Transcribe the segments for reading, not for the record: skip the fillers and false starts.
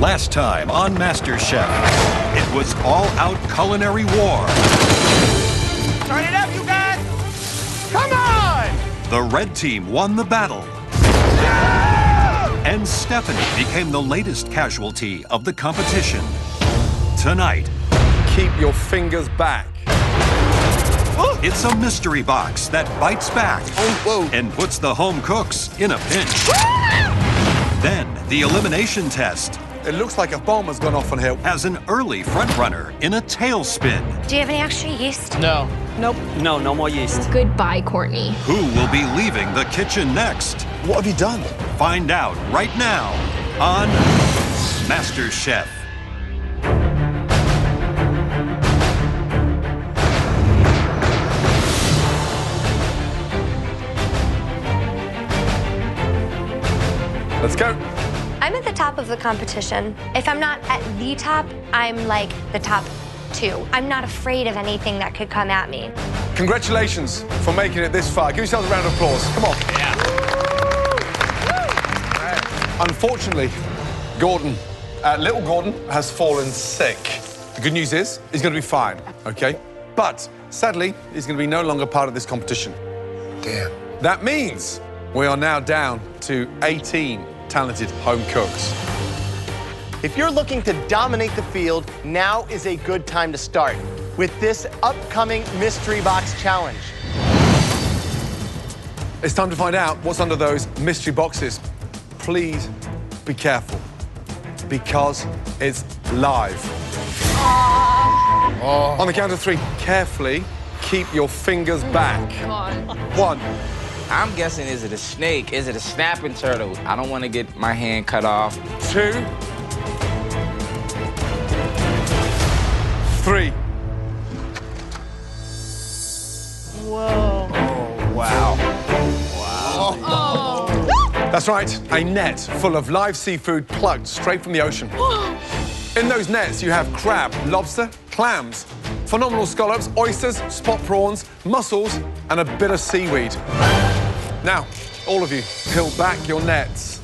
Last time on MasterChef, it was all-out culinary war. Turn it up, you guys! Come on! The red team won the battle. Yeah! And Stephanie became the latest casualty of the competition. Tonight, keep your fingers back. It's a mystery box that bites back and puts the home cooks in a pinch. Then, the elimination test. It looks like a bomb has gone off on here. Has an early frontrunner in a tailspin. Do you have any extra yeast? No. Nope. No more yeast. Goodbye, Courtney. Who will be leaving the kitchen next? What have you done? Find out right now on MasterChef. Let's go. I'm at the top of the competition. If I'm not at the top, I'm like the top 2. I'm not afraid of anything that could come at me. Congratulations for making it this far. Give yourselves a round of applause. Come on. Yeah. Unfortunately, little Gordon has fallen sick. The good news is he's going to be fine, okay? But sadly, he's going to be no longer part of this competition. Damn. That means we are now down to 18 talented home cooks. If you're looking to dominate the field, now is a good time to start with this upcoming Mystery Box Challenge. It's time to find out what's under those mystery boxes. Please be careful, because it's live. On the count of 3, carefully keep your fingers back. 1. I'm guessing, is it a snake? Is it a snapping turtle? I don't want to get my hand cut off. 2. 3. Whoa. Oh, wow. That's right, a net full of live seafood plucked straight from the ocean. In those nets, you have crab, lobster, clams, phenomenal scallops, oysters, spot prawns, mussels, and a bit of seaweed. Now, all of you, peel back your nets.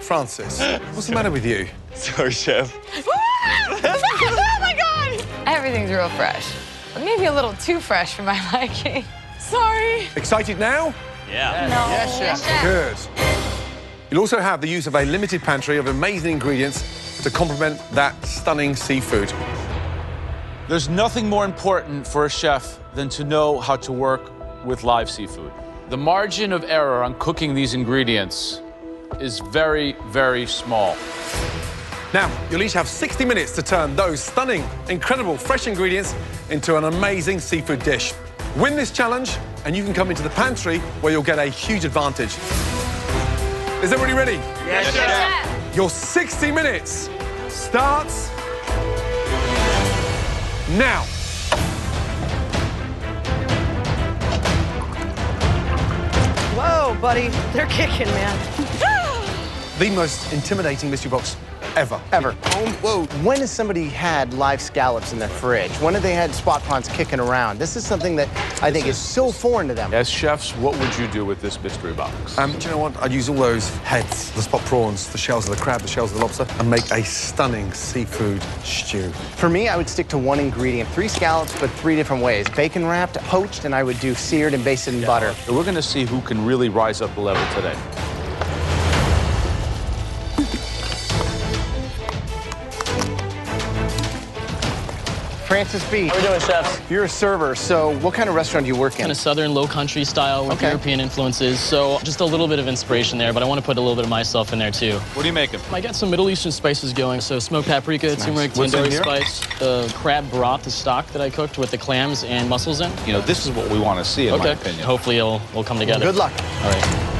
Francis, what's the matter with you? Sorry, Chef. Oh my God! Everything's real fresh. Maybe a little too fresh for my liking. Sorry. Excited now? Yeah. No. Yes, Chef. Good. You'll also have the use of a limited pantry of amazing ingredients to complement that stunning seafood. There's nothing more important for a chef than to know how to work with live seafood. The margin of error on cooking these ingredients is very, very small. Now, you'll each have 60 minutes to turn those stunning, incredible, fresh ingredients into an amazing seafood dish. Win this challenge, and you can come into the pantry where you'll get a huge advantage. Is everybody ready? Yes, Chef. Your 60 minutes starts now. Whoa, buddy. They're kicking, man. The most intimidating mystery box ever. Whoa. When has somebody had live scallops in their fridge? When have they had spot prawns kicking around? This is something that I think is so foreign to them. As chefs, what would you do with this mystery box? Do you know what? I'd use all those heads, the spot prawns, the shells of the crab, the shells of the lobster, and make a stunning seafood stew. For me, I would stick to one ingredient. 3 scallops, but 3 different ways. Bacon wrapped, poached, and I would do seared and basted in butter. We're going to see who can really rise up the level today. Francis B. How are we doing, chefs? You're a server, so what kind of restaurant do you work in? Kind of southern, low country style with Okay. European influences. So just a little bit of inspiration there, but I want to put a little bit of myself in there too. What are you making? I got some Middle Eastern spices going. So smoked paprika, turmeric, What's in tandoori here? spice, the crab broth, the stock that I cooked with the clams and mussels in. You know, this is what we want to see, in my opinion. Hopefully it'll come together. Good luck. All right.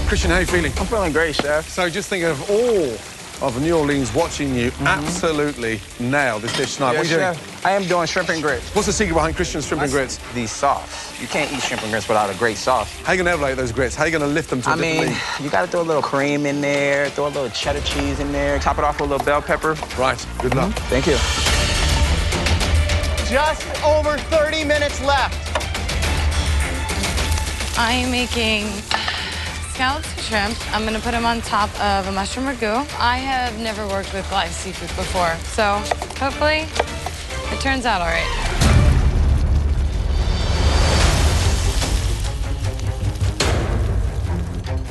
Christian, how are you feeling? I'm feeling great, Chef. So just think of all of New Orleans watching you absolutely nail this dish tonight. What are you doing? I am doing shrimp and grits. What's the secret behind Christian's shrimp and grits? The sauce. You can't eat shrimp and grits without a great sauce. How are you going to elevate those grits? How are you going to lift them to a different league? You got to throw a little cream in there, throw a little cheddar cheese in there, top it off with a little bell pepper. Right, good luck. Thank you. Just over 30 minutes left. I am making scallops and shrimp. I'm gonna put them on top of a mushroom ragu. I have never worked with live seafood before, so hopefully it turns out all right.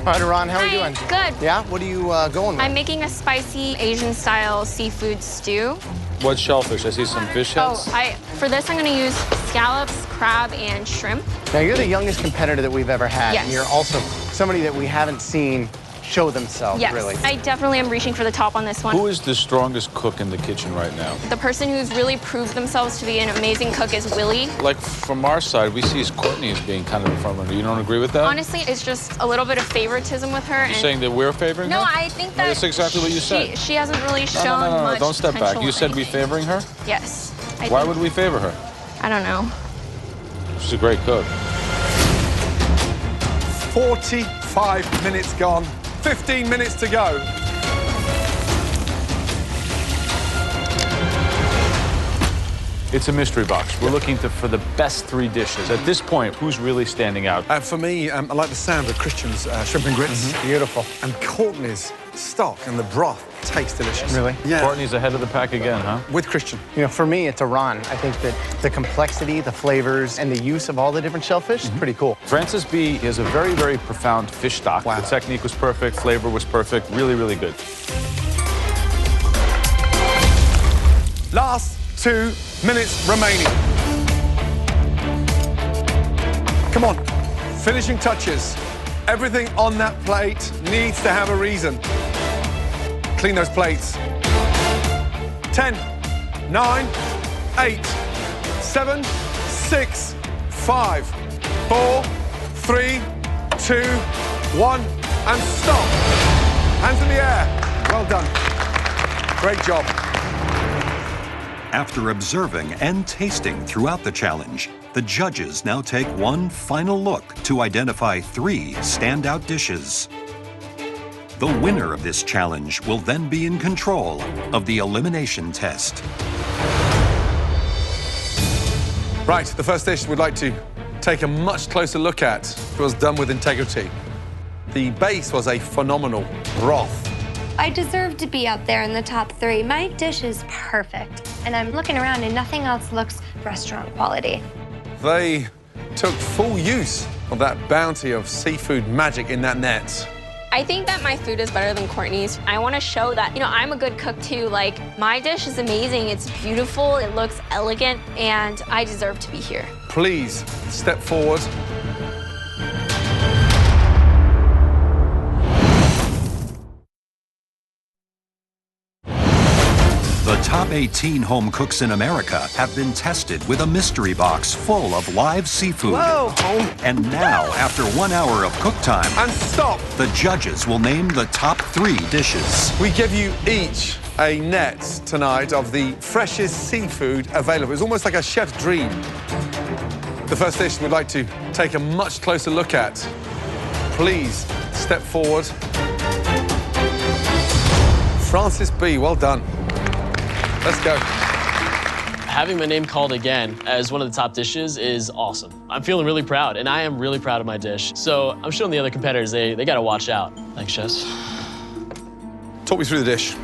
All right, Iran, how are you Hi, doing? good. Yeah? What are you going with? I'm making a spicy Asian-style seafood stew. What shellfish? I see some fish heads. For this, I'm gonna use scallops, crab, and shrimp. Now, you're the youngest competitor that we've ever had. Yes. And you're also somebody that we haven't seen show themselves, Yes, really. I definitely am reaching for the top on this one. Who is the strongest cook in the kitchen right now? The person who's really proved themselves to be an amazing cook is Willie. Like, from our side, we see Courtney as being kind of the front runner. You don't agree with that? Honestly, it's just a little bit of favoritism with her. You're saying that we're favoring her? No, I think that that's exactly what you said. She hasn't really shown No, much don't step back. potential You or said we anything. favoring her? Yes. Why would we favor her? I don't know. She's a great cook. 45 minutes gone. 15 minutes to go. It's a mystery box. We're looking for the best 3 dishes. At this point, who's really standing out? For me, I like the sound of Christian's shrimp and grits. Beautiful. And Courtney's stock and the broth tastes delicious. Really? Yeah. Courtney's ahead of the pack again, huh? With Christian. You know, for me, it's Iran. I think that the complexity, the flavors, and the use of all the different shellfish is pretty cool. Francis B. is a very, very profound fish stock. Wow. The technique was perfect, flavor was perfect, really, really good. Last 2 minutes remaining. Come on, finishing touches. Everything on that plate needs to have a reason. Clean those plates. 10, 9, 8, 7, 6, 5, 4, 3, 2, 1, and stop. Hands in the air. Well done. Great job. After observing and tasting throughout the challenge, the judges now take one final look to identify 3 standout dishes. The winner of this challenge will then be in control of the elimination test. Right, the first dish we'd like to take a much closer look at was done with integrity. The base was a phenomenal broth. I deserve to be up there in the top 3. My dish is perfect. And I'm looking around and nothing else looks restaurant quality. They took full use of that bounty of seafood magic in that net. I think that my food is better than Courtney's. I want to show that, you know, I'm a good cook too. Like, my dish is amazing. It's beautiful. It looks elegant, and I deserve to be here. Please step forward. The top 18 home cooks in America have been tested with a mystery box full of live seafood. Whoa! And now, after 1 hour of cook time, And stop. the judges will name the top 3 dishes. We give you each a net tonight of the freshest seafood available. It's almost like a chef's dream. The first dish we'd like to take a much closer look at. Please step forward. Francis B., well done. Let's go. Having my name called again as one of the top dishes is awesome. I'm feeling really proud, and I am really proud of my dish. So I'm showing the other competitors they got to watch out. Thanks, chefs. Talk me through the dish.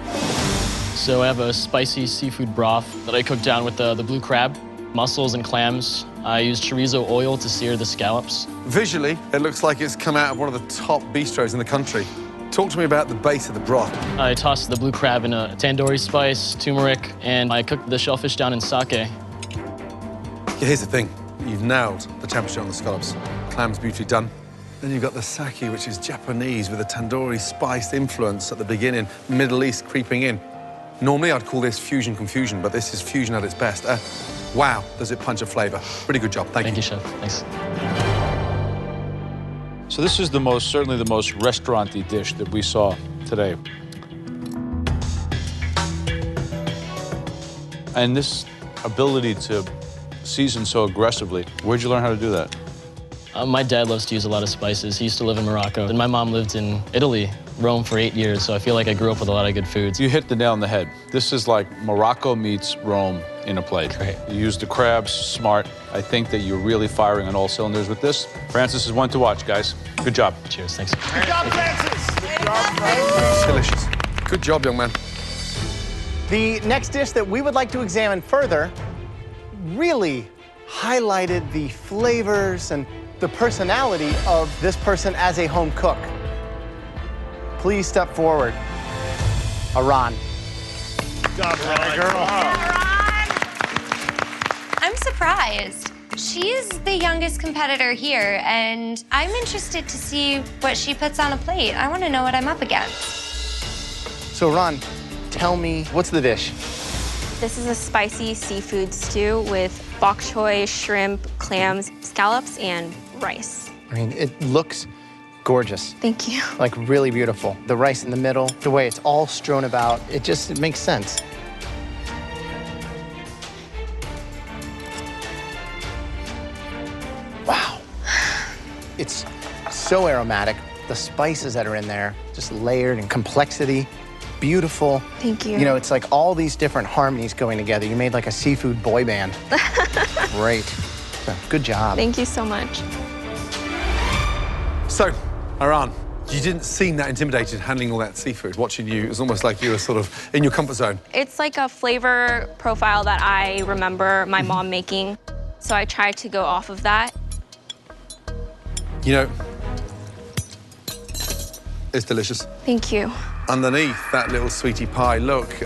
So I have a spicy seafood broth that I cooked down with the blue crab, mussels and clams. I used chorizo oil to sear the scallops. Visually, it looks like it's come out of one of the top bistros in the country. Talk to me about the base of the broth. I tossed the blue crab in a tandoori spice, turmeric, and I cooked the shellfish down in sake. Yeah, here's the thing. You've nailed the temperature on the scallops. Clams beautifully done. Then you've got the sake, which is Japanese with a tandoori spiced influence at the beginning, Middle East creeping in. Normally, I'd call this fusion confusion, but this is fusion at its best. Wow, does it punch a flavor. Pretty good job. Thank you. Thank you, chef. Thanks. So this is certainly the most restaurant-y dish that we saw today. And this ability to season so aggressively, where'd you learn how to do that? My dad loves to use a lot of spices. He used to live in Morocco, and my mom lived in Italy, Rome, for 8 years, so I feel like I grew up with a lot of good foods. You hit the nail on the head. This is like Morocco meets Rome in a plate. Great. You use the crabs, smart. I think that you're really firing on all cylinders with this. Francis is one to watch, guys. Good job. Cheers, thanks. Good job, Francis. It's delicious. Good job, young man. The next dish that we would like to examine further really highlighted the flavors and the personality of this person as a home cook. Please step forward. Aran. Good job, girl. I'm surprised. She's the youngest competitor here, and I'm interested to see what she puts on a plate. I want to know what I'm up against. So, Ron, tell me, what's the dish? This is a spicy seafood stew with bok choy, shrimp, clams, scallops, and rice. I mean, it looks gorgeous. Thank you. Like, really beautiful. The rice in the middle, the way it's all strewn about, it makes sense. Wow. It's so aromatic. The spices that are in there, just layered in complexity, beautiful. Thank you. You know, it's like all these different harmonies going together. You made like a seafood boy band. Great. So, good job. Thank you so much. So, Aran, you didn't seem that intimidated handling all that seafood. Watching you, it was almost like you were sort of in your comfort zone. It's like a flavor profile that I remember my mom making, so I tried to go off of that. You know, it's delicious. Thank you. Underneath that little sweetie pie, look,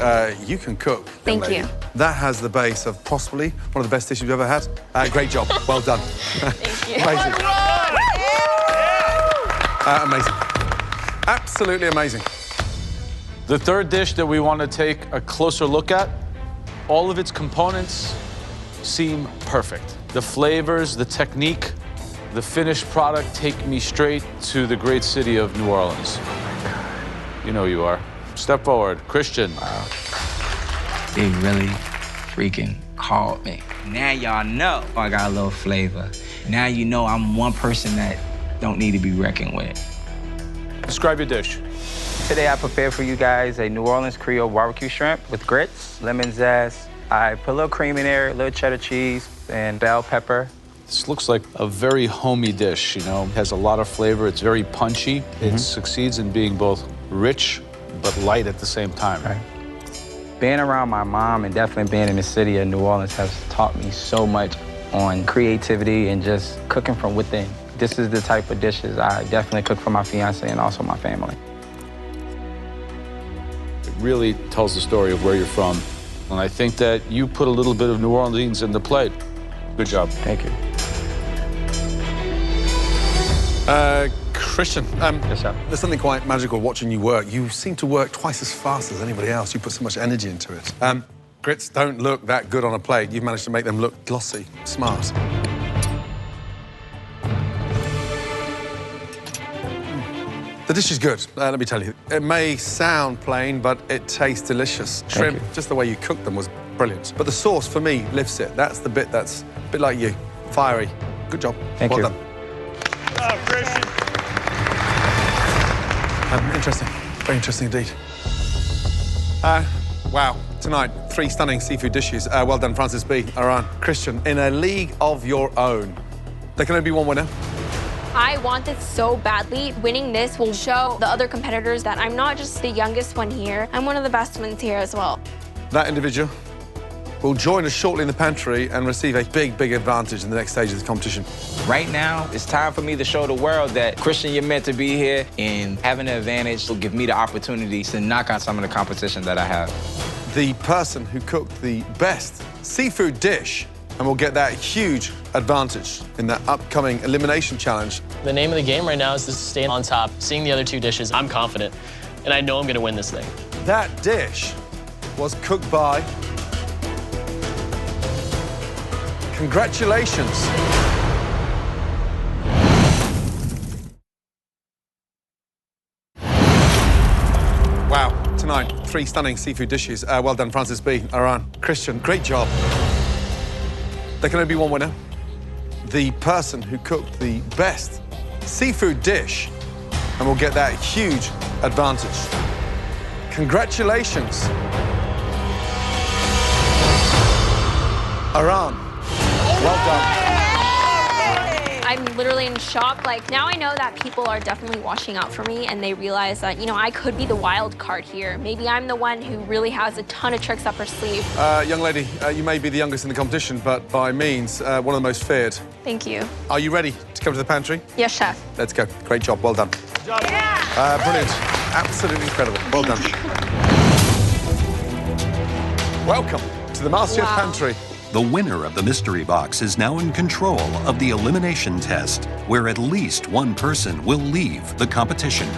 you can cook. young Thank lady. you. That has the base of possibly one of the best dishes you've ever had. Great job. Well done. Thank you. Amazing. Amazing. Absolutely amazing. The third dish that we want to take a closer look at, all of its components seem perfect. The flavors, the technique, the finished product take me straight to the great city of New Orleans. You know you are. Step forward. Christian. Wow. They really freaking called me. Now y'all know I got a little flavor. Now you know I'm one person that don't need to be reckoned with. Describe your dish. Today I prepared for you guys a New Orleans Creole barbecue shrimp with grits, lemon zest. I put a little cream in there, a little cheddar cheese, and bell pepper. This looks like a very homey dish, you know. It has a lot of flavor. It's very punchy. It succeeds in being both rich but light at the same time. Right. Being around my mom and definitely being in the city of New Orleans has taught me so much on creativity and just cooking from within. This is the type of dishes I definitely cook for my fiance and also my family. It really tells the story of where you're from. And I think that you put a little bit of New Orleans in the plate. Good job. Thank you. Christian, Yes, sir. there's something quite magical watching you work. You seem to work twice as fast as anybody else. You put so much energy into it. Grits don't look that good on a plate. You've managed to make them look glossy, smart. The dish is good, let me tell you. It may sound plain, but it tastes delicious. Shrimp, just the way you cooked them was brilliant. But the sauce, for me, lifts it. That's the bit that's a bit like you, fiery. Good job. Thank you. Well done. Oh, Christian. Interesting. Very interesting indeed. Wow. Tonight, 3 stunning seafood dishes. Well done, Francis B. Aran. Christian, in a league of your own. There can only be one winner. I want this so badly. Winning this will show the other competitors that I'm not just the youngest one here. I'm one of the best ones here as well. That individual will join us shortly in the pantry and receive a big, big advantage in the next stage of the competition. Right now, it's time for me to show the world that, Christian, you're meant to be here, and having an advantage will give me the opportunity to knock out some of the competition that I have. The person who cooked the best seafood dish and will get that huge advantage in that upcoming elimination challenge. The name of the game right now is to stay on top. Seeing the other 2 dishes, I'm confident, and I know I'm gonna win this thing. That dish was cooked by... Congratulations. Wow, tonight, 3 stunning seafood dishes. Well done, Francis B. Aran. Christian, great job. There can only be one winner. The person who cooked the best seafood dish and will get that huge advantage. Congratulations. Aran, well done. I'm literally in shock. Like, now I know that people are definitely watching out for me and they realize that, you know, I could be the wild card here. Maybe I'm the one who really has a ton of tricks up her sleeve. Young lady, you may be the youngest in the competition, but by means, one of the most feared. Thank you. Are you ready to come to the pantry? Yes, chef. Let's go. Great job. Well done. Yeah. Brilliant. Absolutely incredible. Well done. Welcome to the MasterChef pantry. The winner of the mystery box is now in control of the elimination test, where at least one person will leave the competition.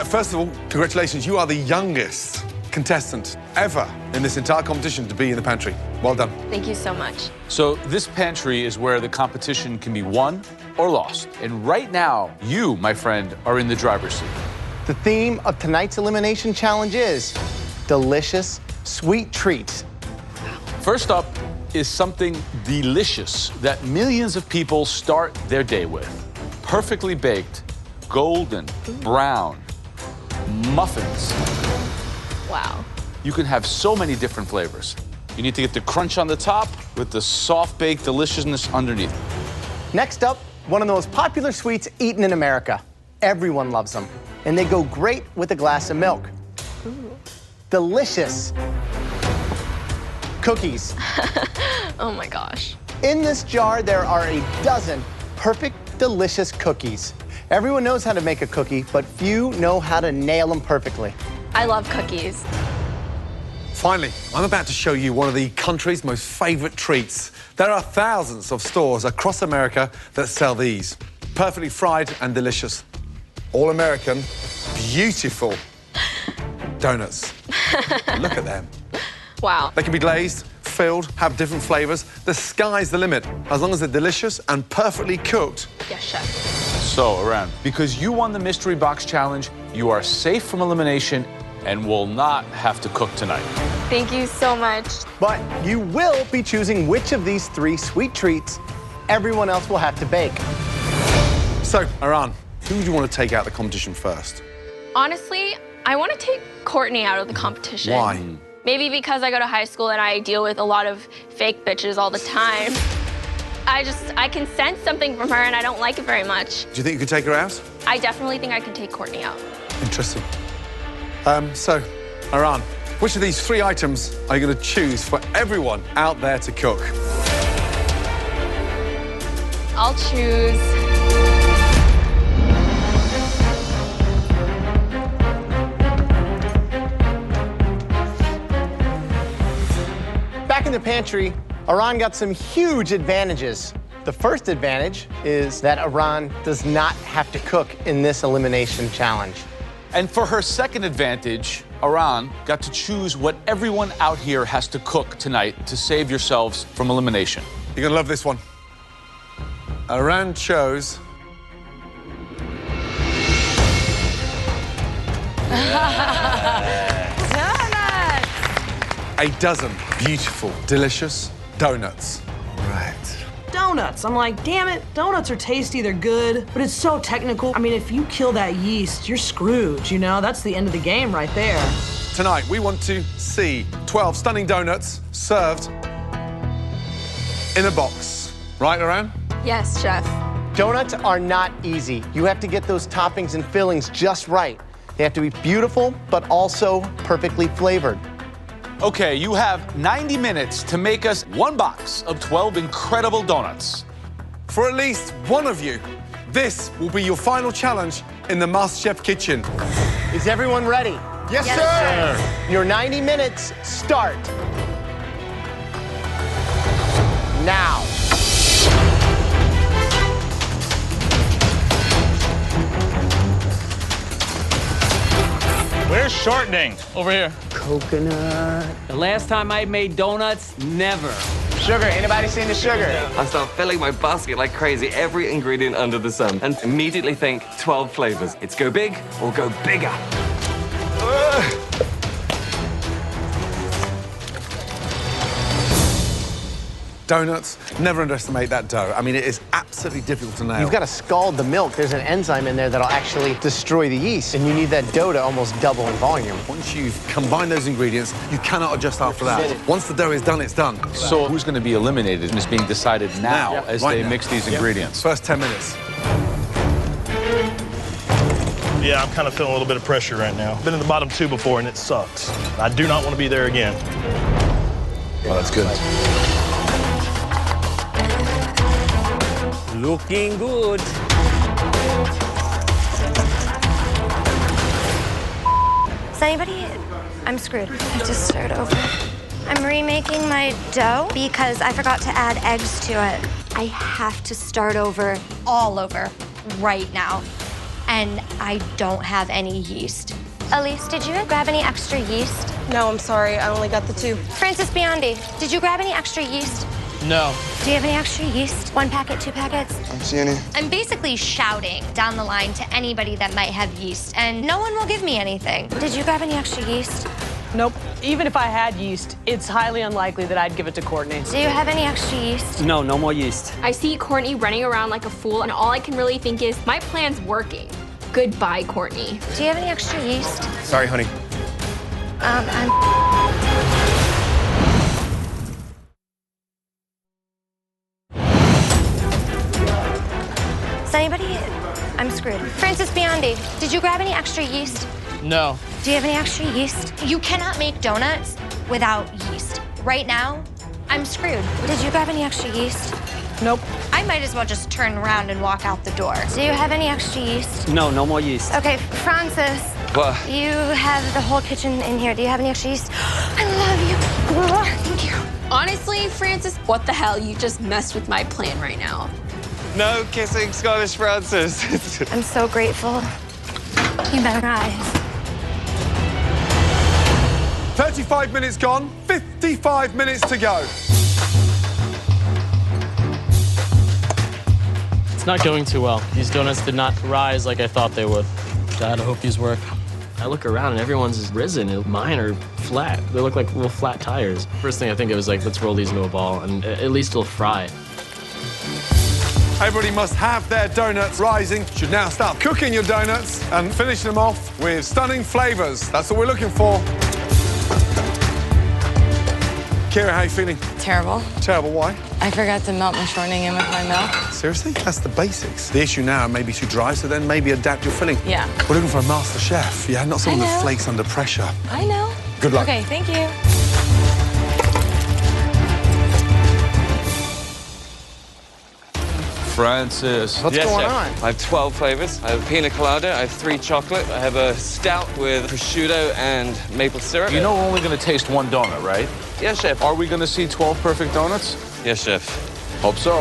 First of all, congratulations. You are the youngest contestant ever in this entire competition to be in the pantry. Well done. Thank you so much. So this pantry is where the competition can be won or lost. And right now, you, my friend, are in the driver's seat. The theme of tonight's elimination challenge is delicious sweet treats. First up is something delicious that millions of people start their day with. Perfectly baked, golden, brown muffins. Wow. You can have so many different flavors. You need to get the crunch on the top with the soft baked deliciousness underneath. Next up, one of the most popular sweets eaten in America. Everyone loves them, and they go great with a glass of milk. Ooh. Delicious cookies. Oh my gosh. In this jar, there are a dozen perfect, delicious cookies. Everyone knows how to make a cookie, but few know how to nail them perfectly. I love cookies. Finally, I'm about to show you one of the country's most favorite treats. There are thousands of stores across America that sell these. Perfectly fried and delicious. All American, beautiful donuts. Look at them. Wow. They can be glazed, filled, have different flavors. The sky's the limit, as long as they're delicious and perfectly cooked. Yes, chef. So, Aran, because you won the mystery box challenge, you are safe from elimination and will not have to cook tonight. Thank you so much. But you will be choosing which of these 3 sweet treats everyone else will have to bake. So, Aran, who do you want to take out of the competition first? Honestly, I want to take Courtney out of the competition. Why? Maybe because I go to high school and I deal with a lot of fake bitches all the time. I can sense something from her and I don't like it very much. Do you think you could take her out? I definitely think I can take Courtney out. Interesting. So, Aran, which of these 3 items are you going to choose for everyone out there to cook? I'll choose... Back in the pantry, Aran got some huge advantages. The first advantage is that Aran does not have to cook in this elimination challenge. And for her second advantage, Aran got to choose what everyone out here has to cook tonight to save yourselves from elimination. You're gonna love this one. Aran chose... Donuts! a dozen beautiful, delicious donuts. Right. Donuts. I'm like, damn it, donuts are tasty, they're good, but it's so technical. I mean, if you kill that yeast, you're screwed, you know? That's the end of the game right there. Tonight, we want to see 12 stunning donuts served in a box. Right, Aran? Yes, chef. Donuts are not easy. You have to get those toppings and fillings just right. They have to be beautiful, but also perfectly flavored. Okay, you have 90 minutes to make us one box of 12 incredible donuts. For at least one of you, this will be your final challenge in the MasterChef kitchen. Is everyone ready? Yes, sir! Your 90 minutes start now. Where's shortening? Over here. Coconut. The last time I made donuts, never. Sugar, anybody seen the sugar? I start filling my basket like crazy, every ingredient under the sun, and immediately think 12 flavors. It's go big or go bigger. donuts. Never underestimate that dough. I mean, it is absolutely difficult to nail. You've got to scald the milk. There's an enzyme in there that'll actually destroy the yeast, and you need that dough to almost double in volume. Once you've combined those ingredients, you cannot adjust after that. Once the dough is done, it's done. So who's going to be eliminated is being decided now as they mix these ingredients. First 10 minutes. Yeah, I'm kind of feeling a little bit of pressure right now. Been in the bottom 2 before, and it sucks. I do not want to be there again. Well, that's good. Looking good. Is anybody? I'm screwed. I have to start over. I'm remaking my dough because I forgot to add eggs to it. I have to start over, all over, right now. And I don't have any yeast. Elise, did you grab any extra yeast? No, I'm sorry. I only got the 2. Francis Biondi, did you grab any extra yeast? No. Do you have any extra yeast? 1 packet, 2 packets? I don't see any. I'm basically shouting down the line to anybody that might have yeast, and no one will give me anything. Did you grab any extra yeast? Nope. Even if I had yeast, it's highly unlikely that I'd give it to Courtney. Do you have any extra yeast? No, no more yeast. I see Courtney running around like a fool, and all I can really think is, my plan's working. Goodbye, Courtney. Do you have any extra yeast? Sorry, honey. Is anybody? I'm screwed. Francis Biondi, did you grab any extra yeast? No. Do you have any extra yeast? You cannot make donuts without yeast. Right now, I'm screwed. Did you grab any extra yeast? Nope. I might as well just turn around and walk out the door. Do you have any extra yeast? No, no more yeast. Okay, Francis. What? You have the whole kitchen in here. Do you have any extra yeast? I love you. Thank you. Honestly, Francis, what the hell? You just messed with my plan right now. No kissing Scottish Francis. I'm so grateful. You better rise. 35 minutes gone, 55 minutes to go. It's not going too well. These donuts did not rise like I thought they would. God, I hope these work. I look around and everyone's risen and mine are flat. They look like little flat tires. First thing I think of is like, let's roll these into a ball and at least it'll fry. Everybody must have their donuts rising. Should now start cooking your donuts and finishing them off with stunning flavors. That's what we're looking for. Kira, how are you feeling? Terrible. Terrible, why? I forgot to melt my shortening in with my milk. Seriously? That's the basics. The issue now may be too dry, so then maybe adapt your filling. Yeah. We're looking for a master chef. Yeah, not someone I that know. flakes under pressure. I know. Good luck. Okay, thank you. Francis. What's going on? I have 12 flavors. I have pina colada, I have 3 chocolate, I have a stout with prosciutto and maple syrup. You know we're only going to taste 1 donut, right? Yes, chef. Are we going to see 12 perfect donuts? Yes, chef. Hope so.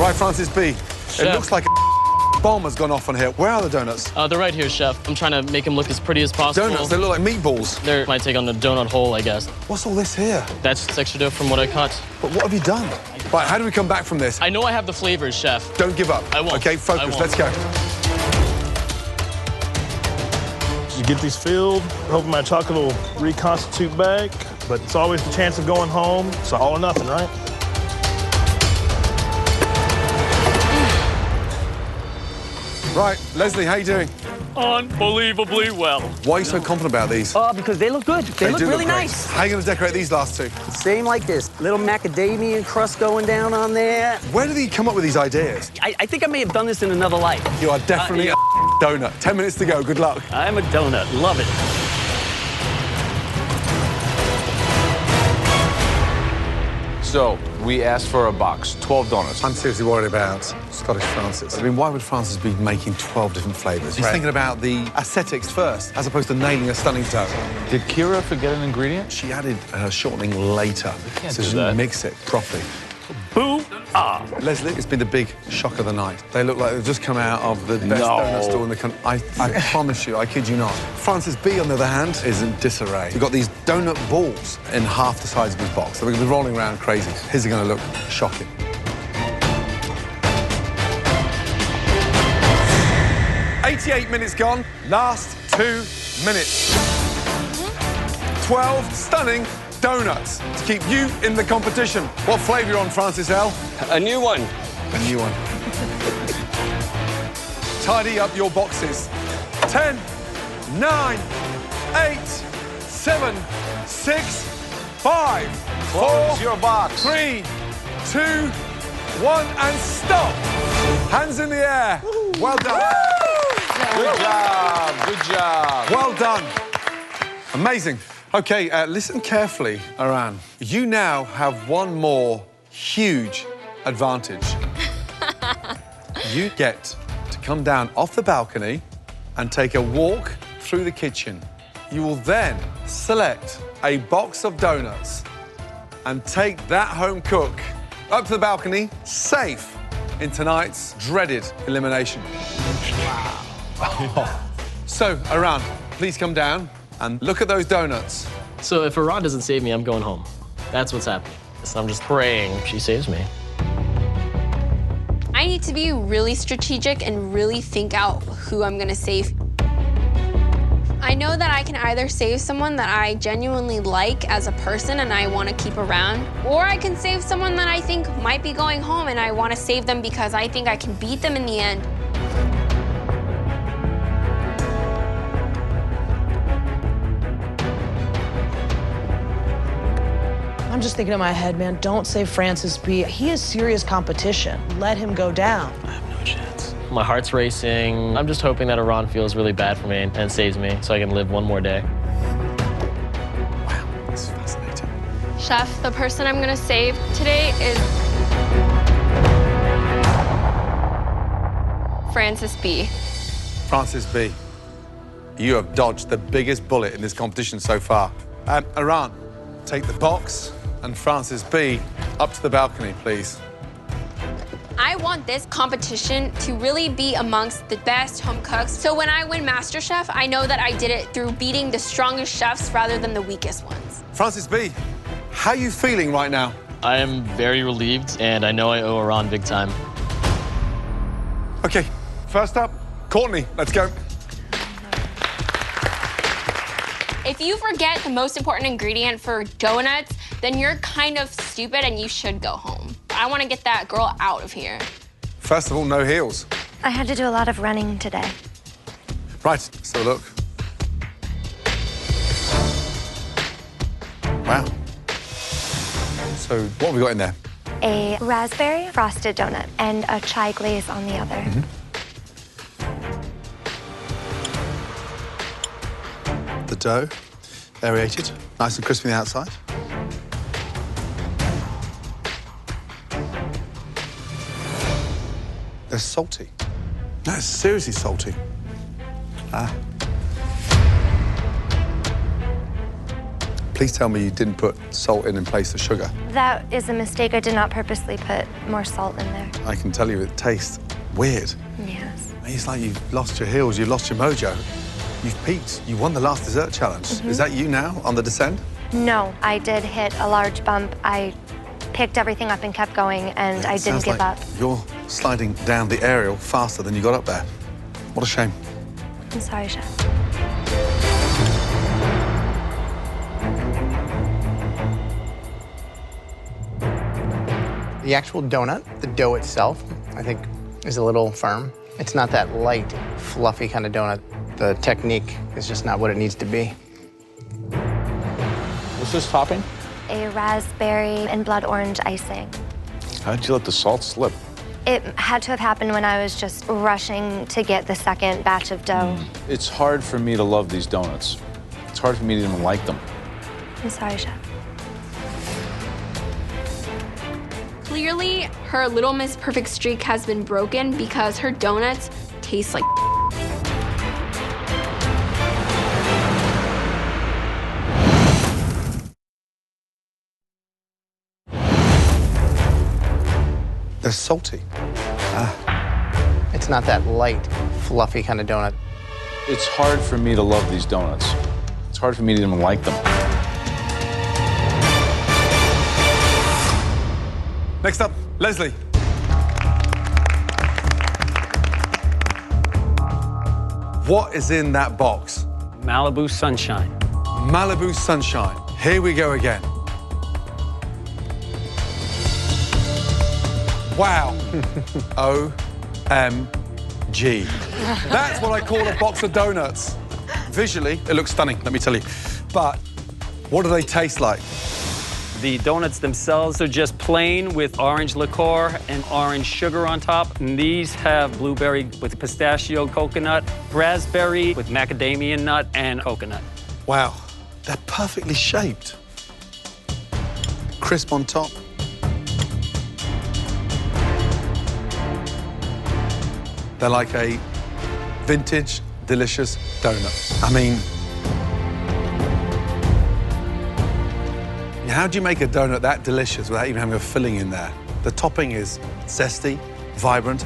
Right, Francis B. It Chef. looks like a bomb has gone off on here. Where are the donuts? They're right here, Chef. I'm trying to make them look as pretty as possible. Donuts, they look like meatballs. They're my take on the donut hole, I guess. What's all this here? That's extra dough from what I cut. But what have you done? Right, how do we come back from this? I know I have the flavors, Chef. Don't give up. I won't. Okay, I focus. won't. Let's go. You get these filled, hoping my chocolate will reconstitute back, but it's always the chance of going home. So all or nothing, right? Right, Leslie, how you doing? Unbelievably well. Why are you so confident about these? Because they look good. They look do really great. nice. How are you going to decorate these last 2? Same like this. Little macadamia crust going down on there. Where did he come up with these ideas? I think I may have done this in another life. You are definitely a donut. 10 minutes to go. Good luck. I'm a donut. Love it. So, we asked for a box, 12 donuts. I'm seriously worried about Scottish Francis. I mean, why would Francis be making 12 different flavors? He's thinking about the aesthetics first, as opposed to nailing a stunning dough. Did Kira forget an ingredient? She added her shortening later, can't so do she that. didn't mix it properly. Boo-ah. Leslie, it's been the big shock of the night. They look like they've just come out of the best No. donut store in the country. I promise you, I kid you not. Francis B, on the other hand, is in disarray. We've got these donut balls in half the size of his box. So we're going to be rolling around crazy. His are going to look shocking. ...88 minutes gone. Last 2 minutes. 12 stunning donuts to keep you in the competition. What flavour you on, Francis L? A new one. A new one. Tidy up your boxes. 10, 9, 8, 7, 6, 5, 4, your box. 3, 2, 1, and stop. Hands in the air. Well done. Good job. Good job. Well done. Amazing. Okay, listen carefully, Aran. You now have one more huge advantage. You get to come down off the balcony and take a walk through the kitchen. You will then select a box of donuts and take that home cook up to the balcony, safe in tonight's dreaded elimination. Wow. So, Aran, please come down and look at those donuts. So if Aran doesn't save me, I'm going home. That's what's happening. So I'm just praying she saves me. I need to be really strategic and really think out who I'm gonna save. I know that I can either save someone that I genuinely like as a person and I want to keep around, or I can save someone that I think might be going home and I want to save them because I think I can beat them in the end. I'm just thinking in my head, man, don't save Francis B. He is serious competition. Let him go down. I have no chance. My heart's racing. I'm just hoping that Aran feels really bad for me and saves me so I can live one more day. Wow, this is fascinating. Chef, the person I'm gonna save today is Francis B. Francis B. You have dodged the biggest bullet in this competition so far. Aran, take the box and Francis B up to the balcony, please. I want this competition to really be amongst the best home cooks. So when I win MasterChef, I know that I did it through beating the strongest chefs rather than the weakest ones. Francis B, how are you feeling right now? I am very relieved, and I know I owe Aran big time. Okay, first up, Courtney, let's go. If you forget the most important ingredient for donuts, then you're kind of stupid and you should go home. I want to get that girl out of here. First of all, no heels. I had to do a lot of running today. Right, so look. Wow. So what have we got in there? A raspberry frosted donut and a chai glaze on the other. The dough, aerated, nice and crispy on the outside. They're salty. No, it's seriously salty. Please tell me you didn't put salt in place of sugar. That is a mistake. I did not purposely put more salt in there. I can tell you it tastes weird. Yes. It's like you've lost your heels, you've lost your mojo. You've peaked. You won the last dessert challenge. Is that you now on the descent? No, I did hit a large bump. I picked everything up and kept going, and I didn't give up. You're sliding down the aerial faster than you got up there. What a shame. I'm sorry, Chef. The actual donut, the dough itself, I think is a little firm. It's not that light, fluffy kind of donut. The technique is just not what it needs to be. What's this topping? A raspberry and blood orange icing. How did you let the salt slip? It had to have happened when I was just rushing to get the second batch of dough. It's hard for me to love these donuts. It's hard for me to even like them. I'm sorry, Chef. Clearly, her Little Miss Perfect streak has been broken because her donuts taste like They're salty. It's not that light, fluffy kind of donut. It's hard for me to love these donuts. It's hard for me to even like them. Next up, Leslie. What is in that box? Malibu Sunshine. Malibu Sunshine. Here we go again. Wow. OMG. That's what I call a box of donuts. Visually, it looks stunning, let me tell you. But what do they taste like? The donuts themselves are just plain with orange liqueur and orange sugar on top. And these have blueberry with pistachio coconut, raspberry with macadamia nut and coconut. Wow, they're perfectly shaped. Crisp on top. They're like a vintage, delicious donut. I mean, how do you make a donut that delicious without even having a filling in there? The topping is zesty, vibrant.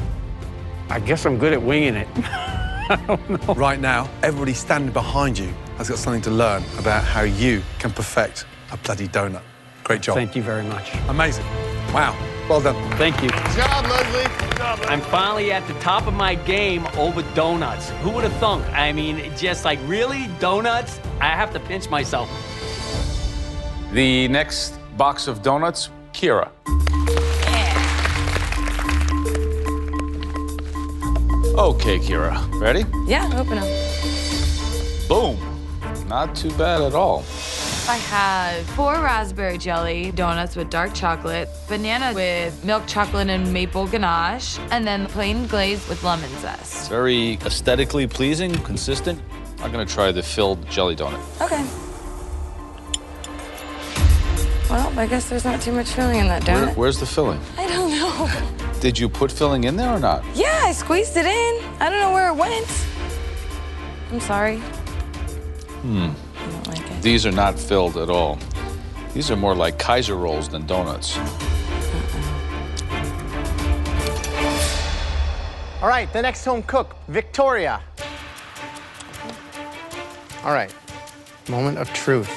I guess I'm good at winging it. I don't know. Right now, everybody standing behind you has got something to learn about how you can perfect a bloody donut. Great job. Thank you very much. Amazing. Wow. Well done. Thank you. Good job, Leslie. Good job, Leslie. I'm finally at the top of my game over donuts. Who would have thunk? I mean, just like, really? Donuts? I have to pinch myself. The next box of donuts, Kira. Okay, Kira. Ready? Yeah, open them. Boom. Not too bad at all. I have 4 raspberry jelly donuts with dark chocolate, banana with milk chocolate and maple ganache, and then plain glazed with lemon zest. Very aesthetically pleasing, consistent. I'm gonna try the filled jelly donut. Okay. Well, I guess there's not too much filling in that donut. Where's the filling? I don't know. Did you put filling in there or not? Yeah, I squeezed it in. I don't know where it went. I'm sorry. I don't like it. These are not filled at all. These are more like Kaiser rolls than donuts. All right, the next home cook, Victoria. All right, moment of truth.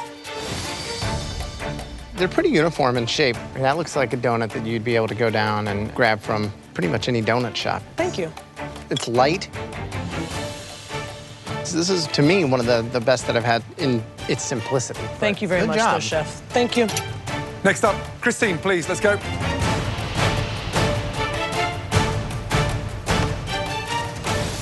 They're pretty uniform in shape. That looks like a donut that you'd be able to go down and grab from pretty much any donut shop. Thank you. It's light. This is, to me, one of the best that I've had in its simplicity. Thank you very Good much, job. though, Chef. Thank you. Next up, Christine, please, let's go.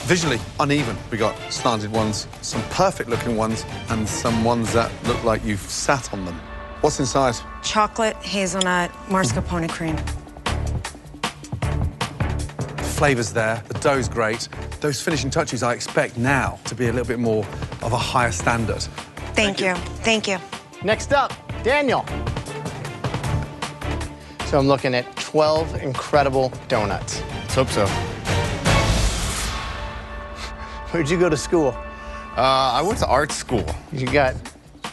Visually uneven. We got slanted ones, some perfect looking ones, and some ones that look like you've sat on them. What's inside? Chocolate, hazelnut, mascarpone cream. The flavor's there, the dough's great. Those finishing touches I expect now to be a little bit more of a higher standard. Thank you. Thank you. Next up, Daniel. So I'm looking at 12 incredible donuts. Let's hope so. Where'd you go to school? I went to art school. You got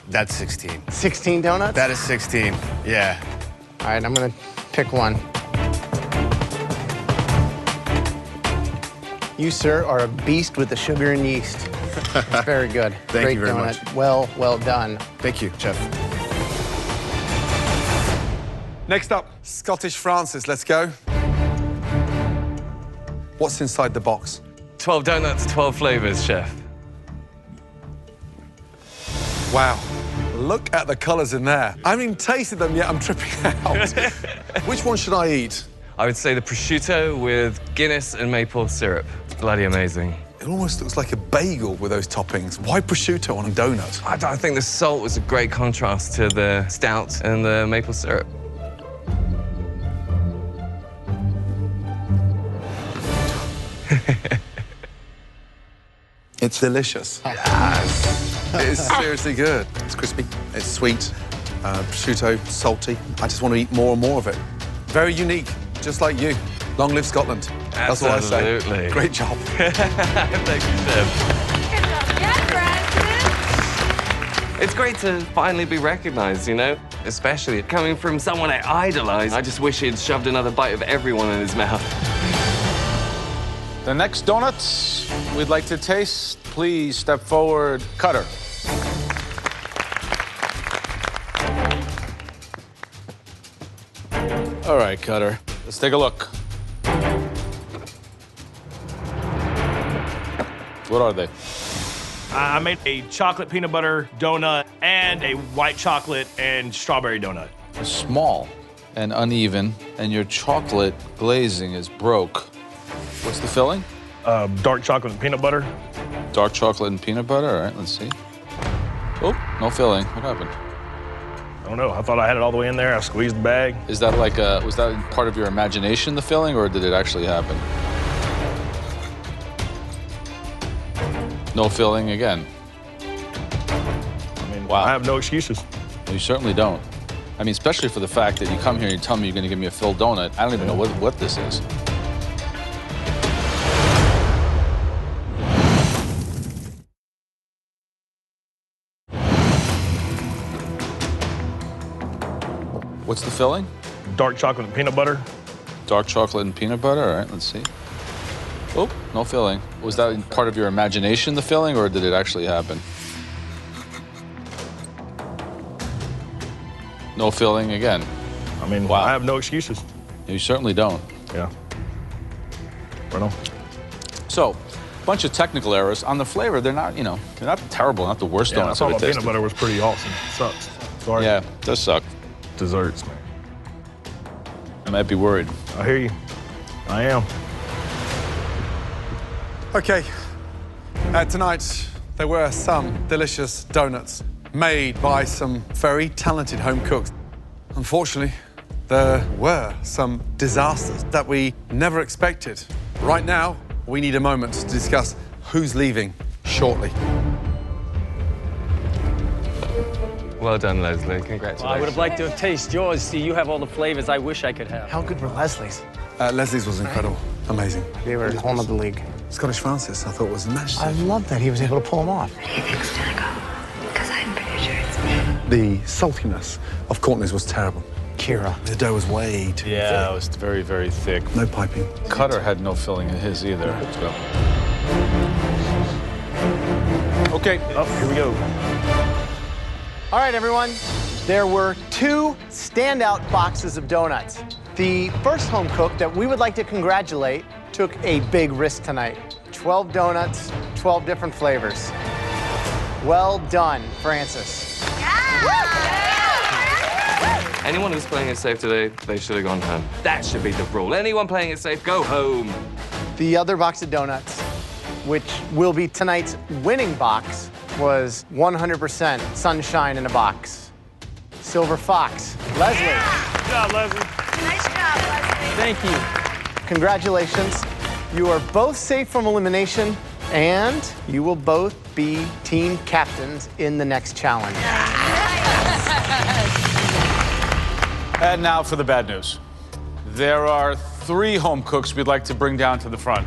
That's 16. 16 donuts? That is 16, yeah. All right, I'm gonna pick one. You, sir, are a beast with the sugar and yeast. That's very good. Thank you very donut. much. Well done. Thank you, Chef. Next up, Scottish Francis, let's go. What's inside the box? 12 donuts, 12 flavors, Chef. Wow, look at the colors in there. I haven't even tasted them yet, I'm tripping out. Which one should I eat? I would say the prosciutto with Guinness and maple syrup. Bloody amazing. It almost looks like a bagel with those toppings. Why prosciutto on a donut? I think the salt was a great contrast to the stout and the maple syrup. It's delicious. Yes. It is seriously good. It's crispy, it's sweet, prosciutto, salty. I just want to eat more and more of it. Very unique, just like you. Long live Scotland. That's all I say. Absolutely. Great job. Thank you, Chef. It's great to finally be recognized, you know? Especially coming from someone I idolize. I just wish he'd shoved another bite of everyone in his mouth. The next donuts we'd like to taste, please step forward, Cutter. All right, Cutter, let's take a look. What are they? I made a chocolate peanut butter donut and a white chocolate and strawberry donut. Small and uneven, and your chocolate glazing is broke. What's the filling? Dark chocolate and peanut butter. Dark chocolate and peanut butter? All right, let's see. Oh, no filling. What happened? I don't know. I thought I had it all the way in there. I squeezed the bag. Is that like was that part of your imagination, the filling, or did it actually happen? No filling again. I mean, wow. I have no excuses. You certainly don't. I mean, especially for the fact that you come here and you tell me you're going to give me a filled donut. I don't even know what this is. What's the filling? Dark chocolate and peanut butter. Dark chocolate and peanut butter? All right, let's see. Oh, no filling. Was that part of your imagination, the filling, or did it actually happen? No filling again. I mean, wow. I have no excuses. You certainly don't. Yeah. Right on. So, bunch of technical errors. On the flavor, they're not, they're not terrible, not the worst donuts I've ever tasted. Peanut butter was pretty awesome. Sucks. Sorry. Yeah, it does suck. Desserts, man. I might be worried. I hear you. I am. Okay. Tonight, there were some delicious donuts made by some very talented home cooks. Unfortunately, there were some disasters that we never expected. Right now, we need a moment to discuss who's leaving shortly. Well done, Leslie. Congratulations. Well, I would have liked to have tasted yours. See, you have all the flavors I wish I could have. How good were Leslie's? Leslie's was incredible. Amazing. They were a whole other league. Scottish Francis, I thought, was massive. I love that he was able to pull them off. Who do you think's gonna go? Because I'm pretty sure it's me. The saltiness of Courtney's was terrible. Kira. The dough was way too thick. Yeah, it was very, very thick. No piping. Cutter had no filling in his either. So. Okay. Oh, here we go. All right, everyone. There were 2 standout boxes of donuts. The first home cook that we would like to congratulate took a big risk tonight. 12 donuts, 12 different flavors. Well done, Francis. Anyone who's playing it safe today, they should have gone home. That should be the rule. Anyone playing it safe, go home. The other box of donuts, which will be tonight's winning box, was 100% sunshine in a box. Silver Fox. Leslie. Good job, Leslie. Nice job, Leslie. Thank you. Congratulations. You are both safe from elimination, and you will both be team captains in the next challenge. And now for the bad news. There are 3 home cooks we'd like to bring down to the front.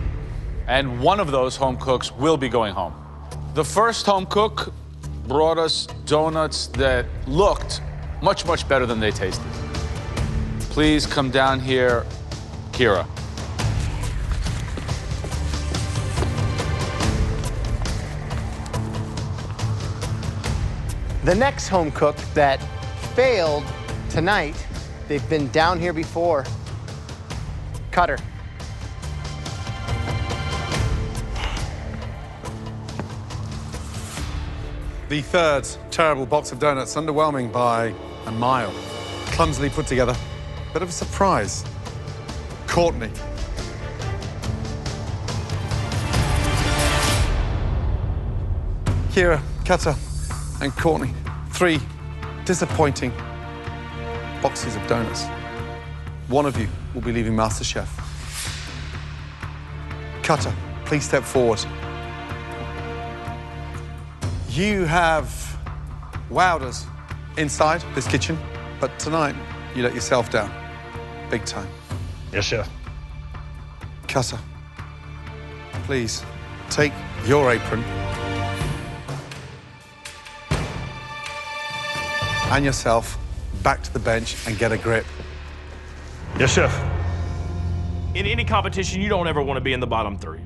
And one of those home cooks will be going home. The first home cook brought us donuts that looked much, much better than they tasted. Please come down here, Kira. The next home cook that failed tonight, they've been down here before. Cutter. The third terrible box of donuts, underwhelming by a mile. Clumsily put together. Bit of a surprise. Courtney. Kira, Cutter, and Courtney. 3 disappointing boxes of donuts. One of you will be leaving MasterChef. Cutter, please step forward. You have wowed us inside this kitchen, but tonight you let yourself down. Big time. Yes, chef. Cutter, please take your apron and yourself back to the bench and get a grip. Yes, chef. In any competition, you don't ever want to be in the bottom 3.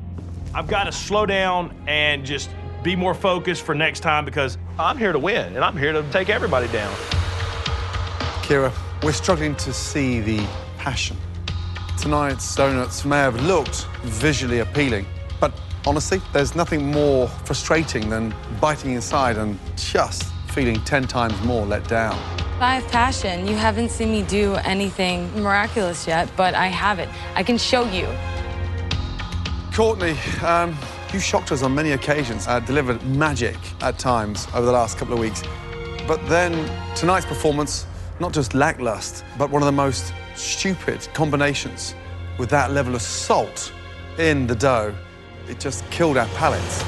I've got to slow down and just be more focused for next time because I'm here to win and I'm here to take everybody down. Kira, we're struggling to see the passion. Tonight's donuts may have looked visually appealing, but Honestly, there's nothing more frustrating than biting inside and just feeling 10 times more let down. I have passion. You haven't seen me do anything miraculous yet, but I have it. I can show you. Courtney, you shocked us on many occasions, delivered magic at times over the last couple of weeks. But then tonight's performance, not just lackluster, but one of the most stupid combinations with that level of salt in the dough. It just killed our palates.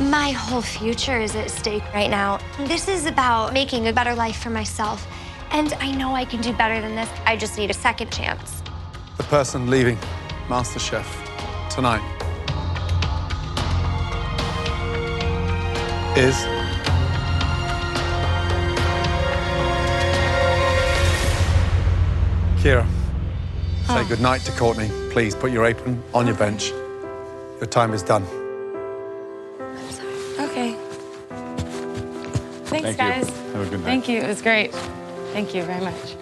My whole future is at stake right now. This is about making a better life for myself. And I know I can do better than this. I just need a second chance. The person leaving MasterChef tonight is... Kira. Say goodnight to Courtney. Please put your apron on your bench. Your time is done. Okay. Thanks, Thank you. guys. Have a good night. Thank you. It was great. Thank you very much.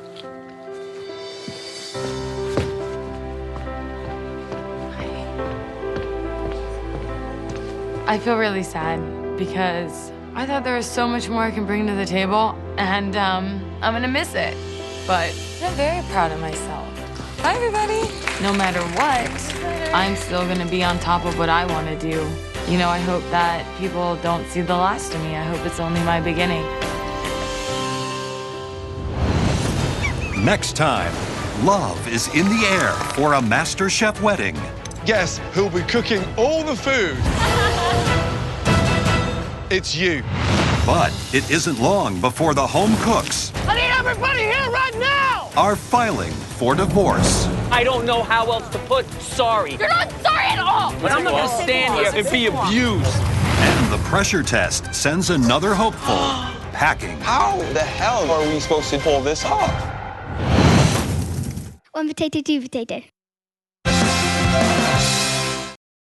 I feel really sad because I thought there was so much more I can bring to the table, and I'm gonna miss it. But I'm very proud of myself. Bye, everybody. No matter what, I'm still gonna be on top of what I want to do. You know, I hope that people don't see the last of me. I hope it's only my beginning. Next time, love is in the air for a MasterChef wedding. Guess who'll be cooking all the food? It's you. But it isn't long before the home cooks I need everybody here right now! are filing for divorce. I don't know how else to put sorry. You're not sorry at all! But I'm not gonna stand here and be abused. And the pressure test sends another hopeful packing. How the hell are we supposed to pull this off? One potato, two potato.